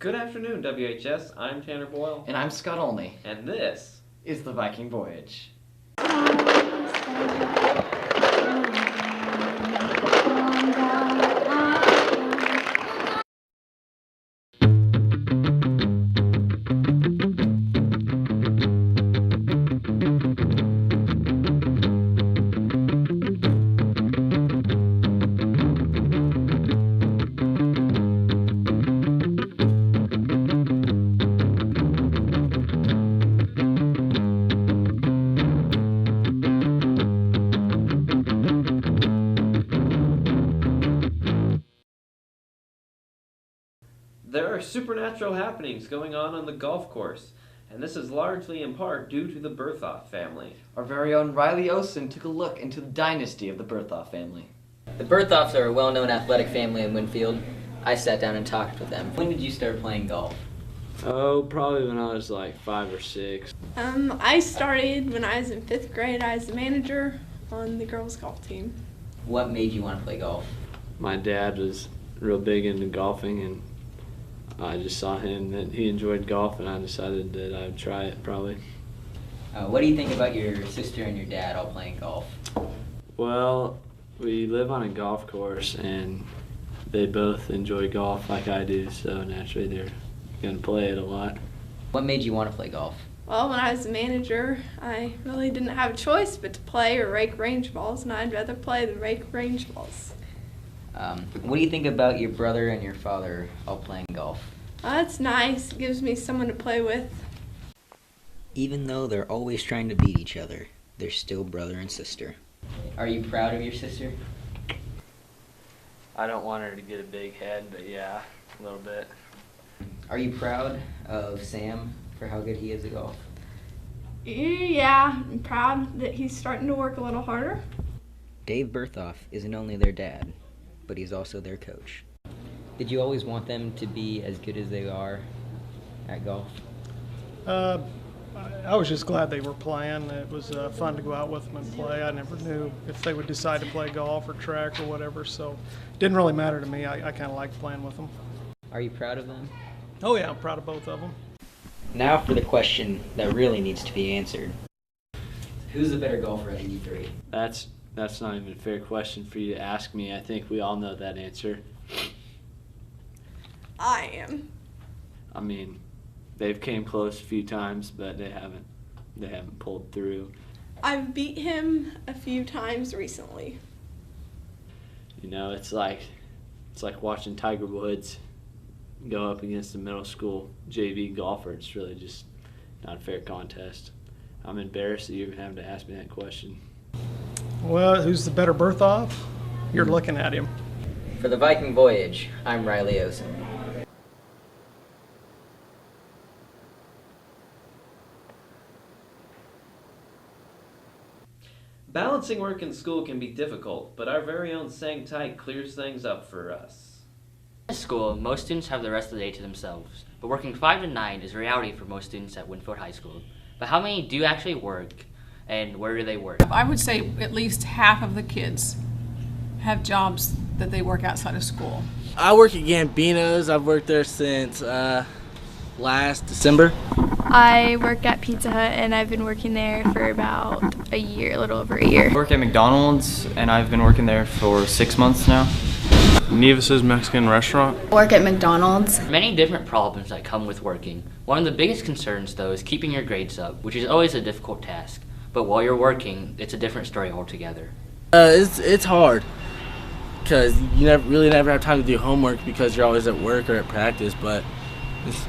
Good afternoon, WHS. I'm Tanner Boyle. And I'm Scott Olney. And this is the Viking Voyage. There are supernatural happenings going on the golf course, and this is largely in part due to the Berthoff family. Our very own Riley Osen took a look into the dynasty of the Berthoff family. The Berthoffs are a well-known athletic family in Winfield. I sat down and talked with them. When did you start playing golf? Oh, probably when I was like 5 or 6. I started when I was in 5th grade. I was the manager on the girls' golf team. What made you want to play golf? My dad was real big into golfing, and I just saw him that he enjoyed golf, and I decided that I would try it probably. What do you think about your sister and your dad all playing golf? Well, we live on a golf course, and they both enjoy golf like I do, so naturally they're going to play it a lot. What made you want to play golf? Well, when I was the manager, I really didn't have a choice but to play or rake range balls, and I'd rather play than rake range balls. What do you think about your brother and your father all playing golf? It's nice. It gives me someone to play with. Even though they're always trying to beat each other, they're still brother and sister. Are you proud of your sister? I don't want her to get a big head, but yeah, a little bit. Are you proud of Sam for how good he is at golf? Yeah, I'm proud that he's starting to work a little harder. Dave Berthoff isn't only their dad, but he's also their coach. Did you always want them to be as good as they are at golf? I was just glad they were playing. It was fun to go out with them and play. I never knew if they would decide to play golf or track or whatever, so it didn't really matter to me. I kind of liked playing with them. Are you proud of them? Oh yeah, I'm proud of both of them. Now for the question that really needs to be answered. Who's the better golfer out of you three? That's not even a fair question for you to ask me. I think we all know that answer. I am. I mean, they've came close a few times, but they haven't pulled through. I've beat him a few times recently. You know, it's like watching Tiger Woods go up against a middle school JV golfer. It's really just not a fair contest. I'm embarrassed that you're even having to ask me that question. Well, who's the better Berthoff? You're looking at him. For the Viking Voyage, I'm Riley Osen. Balancing work and school can be difficult, but our very own Sang Tai clears things up for us. At school, most students have the rest of the day to themselves, but working 5 to 9 is a reality for most students at Winfield High School. But how many do actually work, and where do they work? I would say at least half of the kids have jobs that they work outside of school. I work at Gambino's. I've worked there since last December. I work at Pizza Hut, and I've been working there for about a year, a little over a year. I work at McDonald's, and I've been working there for 6 months now. Nevis's Mexican restaurant. I work at McDonald's. Many different problems that come with working. One of the biggest concerns, though, is keeping your grades up, which is always a difficult task. But while you're working, it's a different story altogether. It's hard because you never have time to do homework because you're always at work or at practice. But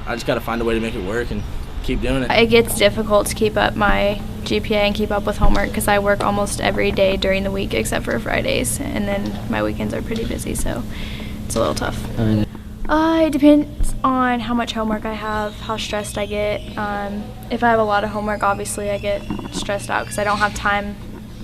I just got to find a way to make it work and keep doing it. It gets difficult to keep up my GPA and keep up with homework because I work almost every day during the week except for Fridays, and then my weekends are pretty busy, so it's a little tough. It depends on how much homework I have, how stressed I get. If I have a lot of homework, obviously I get stressed out because I don't have time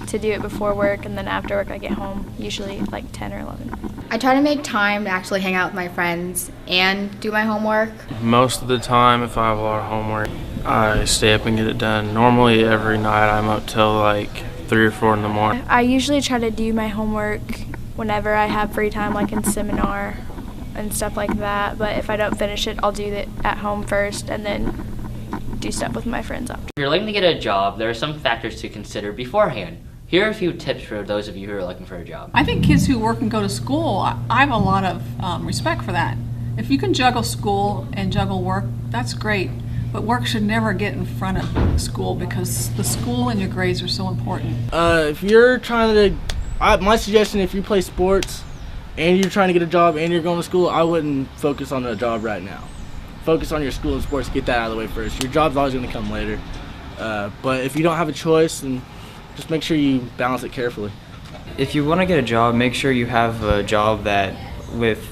to do it before work, and then after work I get home usually like 10 or 11. I try to make time to actually hang out with my friends and do my homework. Most of the time, if I have a lot of homework, I stay up and get it done. Normally every night I'm up till like 3 or 4 in the morning. I usually try to do my homework whenever I have free time, like in seminar and stuff like that. But if I don't finish it, I'll do it at home first and then do stuff with my friends after. If you're looking to get a job, there are some factors to consider beforehand. Here are a few tips for those of you who are looking for a job. I think kids who work and go to school, I have a lot of respect for that. If you can juggle school and juggle work, that's great. But work should never get in front of school because the school and your grades are so important. If you're trying to, my suggestion, if you play sports and you're trying to get a job and you're going to school, I wouldn't focus on a job right now. Focus on your school and sports, get that out of the way first. Your job's always going to come later. But if you don't have a choice, then just make sure you balance it carefully. If you want to get a job, make sure you have a job that with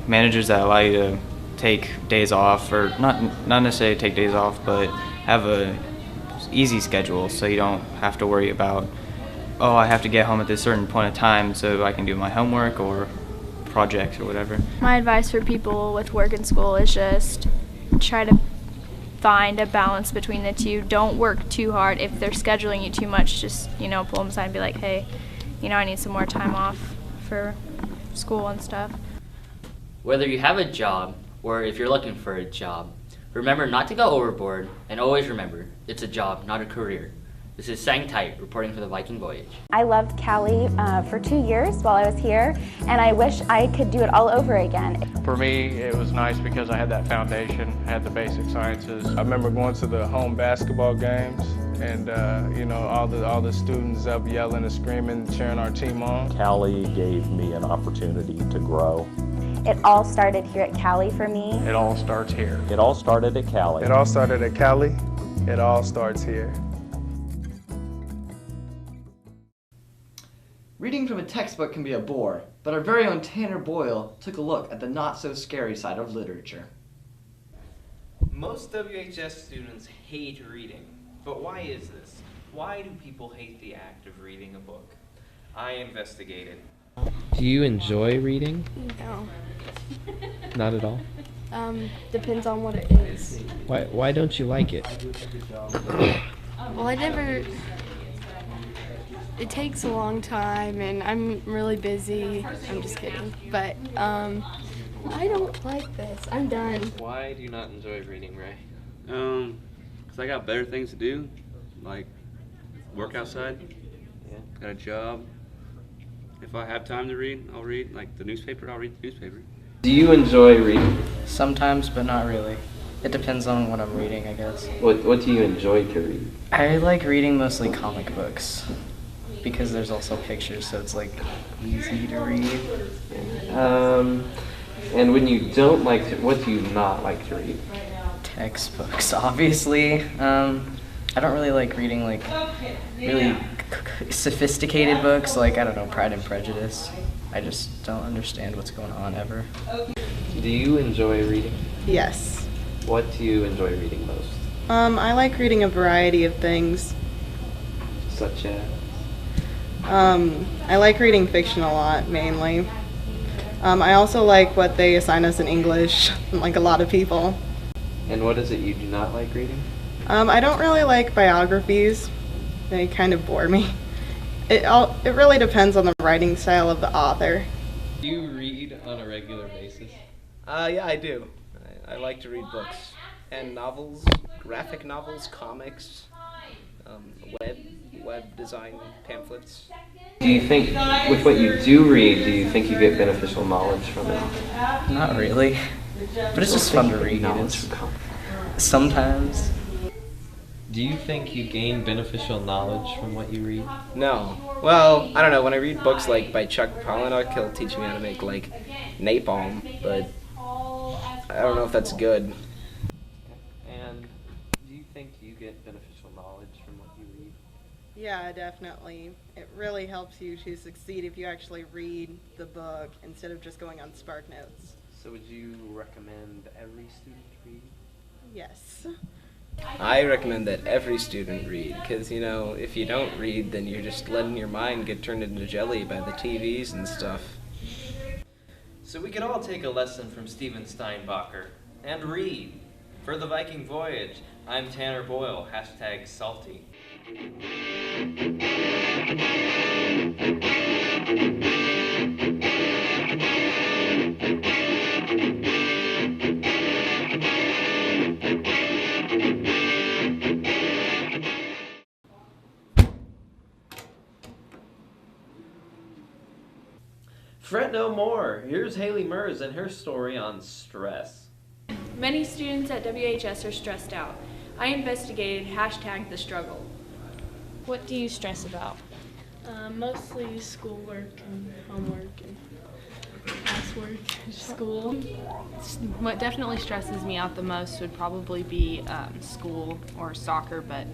managers that allow you to take days off, or not necessarily take days off, but have a easy schedule so you don't have to worry about, oh, I have to get home at this certain point of time so I can do my homework or projects or whatever. My advice for people with work and school is just try to find a balance between the two. Don't work too hard. If they're scheduling you too much, just, pull them aside and be like, hey, I need some more time off for school and stuff. Whether you have a job or if you're looking for a job, remember not to go overboard, and always remember, it's a job, not a career. This is Sang Tight reporting for the Viking Voyage. I loved Cali for 2 years while I was here, and I wish I could do it all over again. For me, it was nice because I had that foundation, had the basic sciences. I remember going to the home basketball games, and all the students up yelling and screaming, cheering our team on. Cali gave me an opportunity to grow. It all started here at Cali for me. It all starts here. It all started at Cali. It all started at Cali. It all starts here. Reading from a textbook can be a bore, but our very own Tanner Boyle took a look at the not-so-scary side of literature. Most WHS students hate reading, but why is this? Why do people hate the act of reading a book? I investigated. Do you enjoy reading? No. Not at all? Depends on what it is. Why don't you like it? Well, it takes a long time, and I'm really busy. I'm just kidding. But, I don't like this. I'm done. Why do you not enjoy reading, Ray? Because I got better things to do, like work outside. Yeah. Got a job. If I have time to read, I'll read. Like the newspaper, I'll read the newspaper. Do you enjoy reading? Sometimes, but not really. It depends on what I'm reading, I guess. What do you enjoy to read? I like reading mostly comic books because there's also pictures, so it's like easy to read. And when you don't like to, what do you not like to read? Textbooks, obviously. I don't really like reading like really sophisticated books, like, I don't know, Pride and Prejudice. I just don't understand what's going on ever. Do you enjoy reading? Yes. What do you enjoy reading most? I like reading a variety of things. Such as? I like reading fiction a lot, mainly. I also like what they assign us in English, like a lot of people. And what is it you do not like reading? I don't really like biographies. They kind of bore me. It really depends on the writing style of the author. Do you read on a regular basis? Yeah, I do. I like to read books and novels, graphic novels, comics, web design pamphlets. Do you think, with what you do read, do you think you get beneficial knowledge from it? Not really, but it's just fun to read. Sometimes. Do you think you gain beneficial knowledge from what you read? No. Well, I don't know. When I read books like by Chuck Palahniuk, he'll teach me how to make like napalm, but I don't know if that's good. And do you think you get beneficial knowledge from what you read? Yeah, definitely. It really helps you to succeed if you actually read the book instead of just going on SparkNotes. So would you recommend every student read? Yes. I recommend that every student read, because, if you don't read, then you're just letting your mind get turned into jelly by the TVs and stuff. So we could all take a lesson from Steven Steinbacher and read. For the Viking Voyage, I'm Tanner Boyle, #salty. Fret no more. Here's Haley Mers and her story on stress. Many students at WHS are stressed out. I investigated #TheStruggle. What do you stress about? Mostly schoolwork and homework and classwork, school. What definitely stresses me out the most would probably be school or soccer, but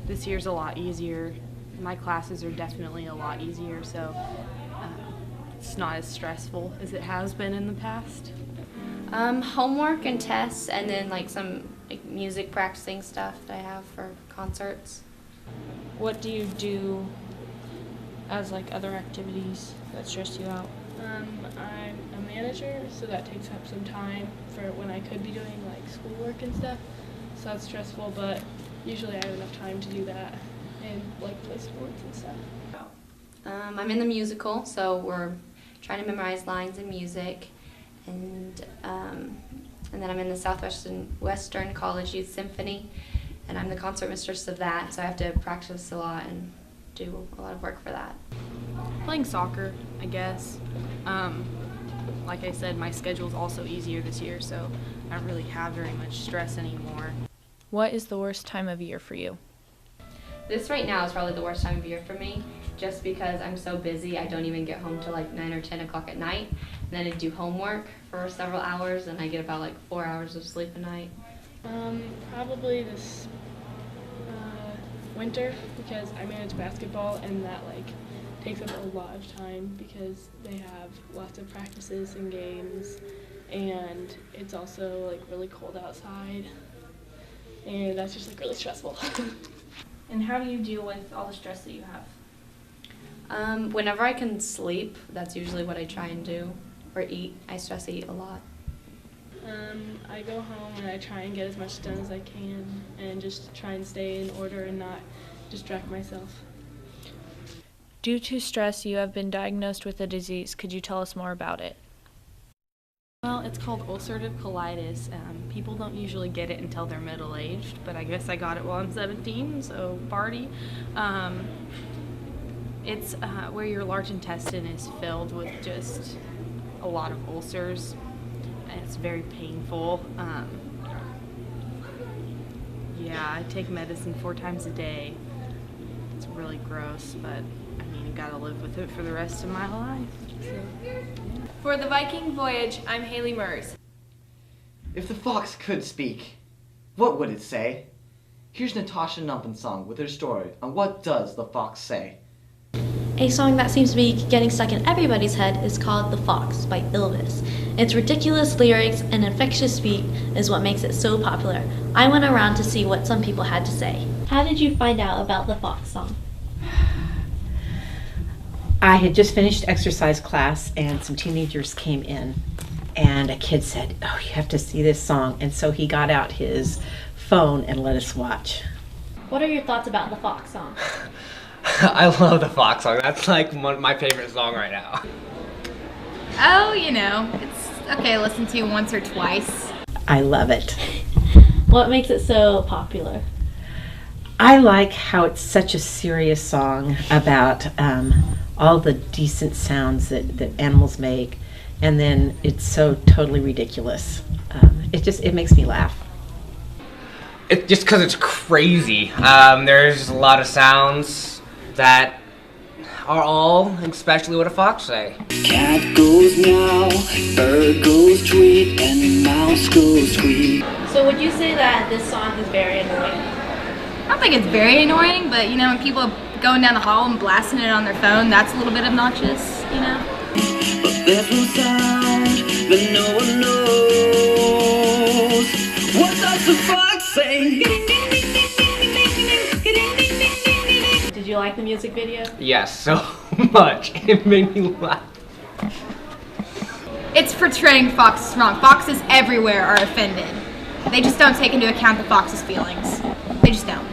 this year's a lot easier. My classes are definitely a lot easier, so it's not as stressful as it has been in the past. Homework and tests, and then like some music practicing stuff that I have for concerts. What do you do as like other activities that stress you out? I'm a manager, so that takes up some time for when I could be doing like schoolwork and stuff. So that's stressful, but usually I have enough time to do that and like play sports and stuff. I'm in the musical, so we're trying to memorize lines and music, and then I'm in the Western College Youth Symphony, and I'm the concert mistress of that, so I have to practice a lot and do a lot of work for that. Playing soccer, I guess. Like I said, my schedule's also easier this year, so I don't really have very much stress anymore. What is the worst time of year for you? This right now is probably the worst time of year for me, just because I'm so busy. I don't even get home till like 9 or 10 o'clock at night. And then I do homework for several hours, and I get about like 4 hours of sleep a night. Probably this winter, because I manage basketball, and that like takes up a lot of time because they have lots of practices and games, and it's also like really cold outside, and that's just like really stressful. And how do you deal with all the stress that you have? Whenever I can sleep, that's usually what I try and do, or eat. I stress eat a lot. I go home and I try and get as much done as I can, and just try and stay in order and not distract myself. Due to stress, you have been diagnosed with a disease. Could you tell us more about it? Well, it's called ulcerative colitis. People don't usually get it until they're middle-aged, but I guess I got it while I'm 17, so party. It's where your large intestine is filled with just a lot of ulcers, and it's very painful. Yeah, I take medicine 4 times a day. It's really gross, but I mean, you gotta live with it for the rest of my life. So, yeah. For the Viking Voyage, I'm Haley Mers. If the fox could speak, what would it say? Here's Natasha Numpensong with her story on What Does the Fox Say? A song that seems to be getting stuck in everybody's head is called The Fox by Ylvis. Its ridiculous lyrics and infectious beat is what makes it so popular. I went around to see what some people had to say. How did you find out about the Fox song? I had just finished exercise class and some teenagers came in, and a kid said, "Oh, you have to see this song." And so he got out his phone and let us watch. What are your thoughts about the Fox song? I love the Fox song. That's like my favorite song right now. Oh, you know, it's okay to listen to once or twice. I love it. What makes it so popular? I like how it's such a serious song about all the decent sounds that animals make, and then it's so totally ridiculous. It makes me laugh. It's just because it's crazy. There's a lot of sounds that are all, especially what a fox say. Cat goes meow, bird goes tweet, and mouse goes squeak. So would you say that this song is very annoying? I don't think it's very annoying, but you know, when people are going down the hall and blasting it on their phone, that's a little bit obnoxious, you know? But there's no sound that no one knows. What does the fox say? Did you like the music video? Yes, so much. It made me laugh. It's portraying foxes wrong. Foxes everywhere are offended. They just don't take into account the fox's feelings. They just don't.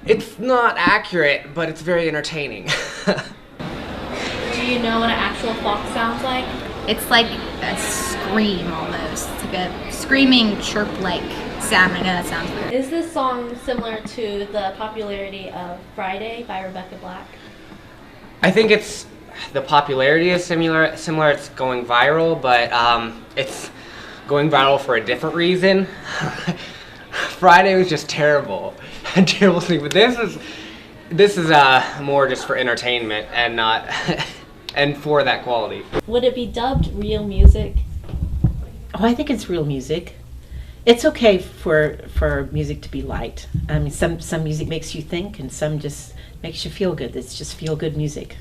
It's not accurate, but it's very entertaining. Do you know what an actual fox sounds like? It's like a scream almost. It's like a screaming chirp-like sound. I know that sounds weird. Is this song similar to the popularity of Friday by Rebecca Black? I think it's the popularity is similar. It's going viral, but it's going viral for a different reason. Friday was just terrible, terrible thing. But this is more just for entertainment and not and for that quality. Would it be dubbed real music? Oh, I think it's real music. It's okay for music to be light. I mean, some music makes you think, and some just makes you feel good. It's just feel good music.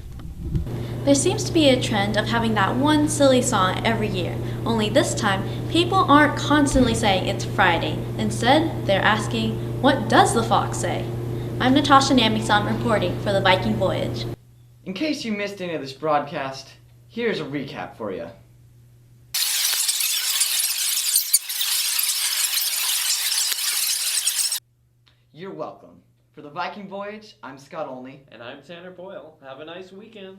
There seems to be a trend of having that one silly song every year, only this time, people aren't constantly saying it's Friday. Instead, they're asking, what does the fox say? I'm Natasha Namison reporting for the Viking Voyage. In case you missed any of this broadcast, here's a recap for you. You're welcome. For the Viking Voyage, I'm Scott Olney. And I'm Tanner Boyle. Have a nice weekend.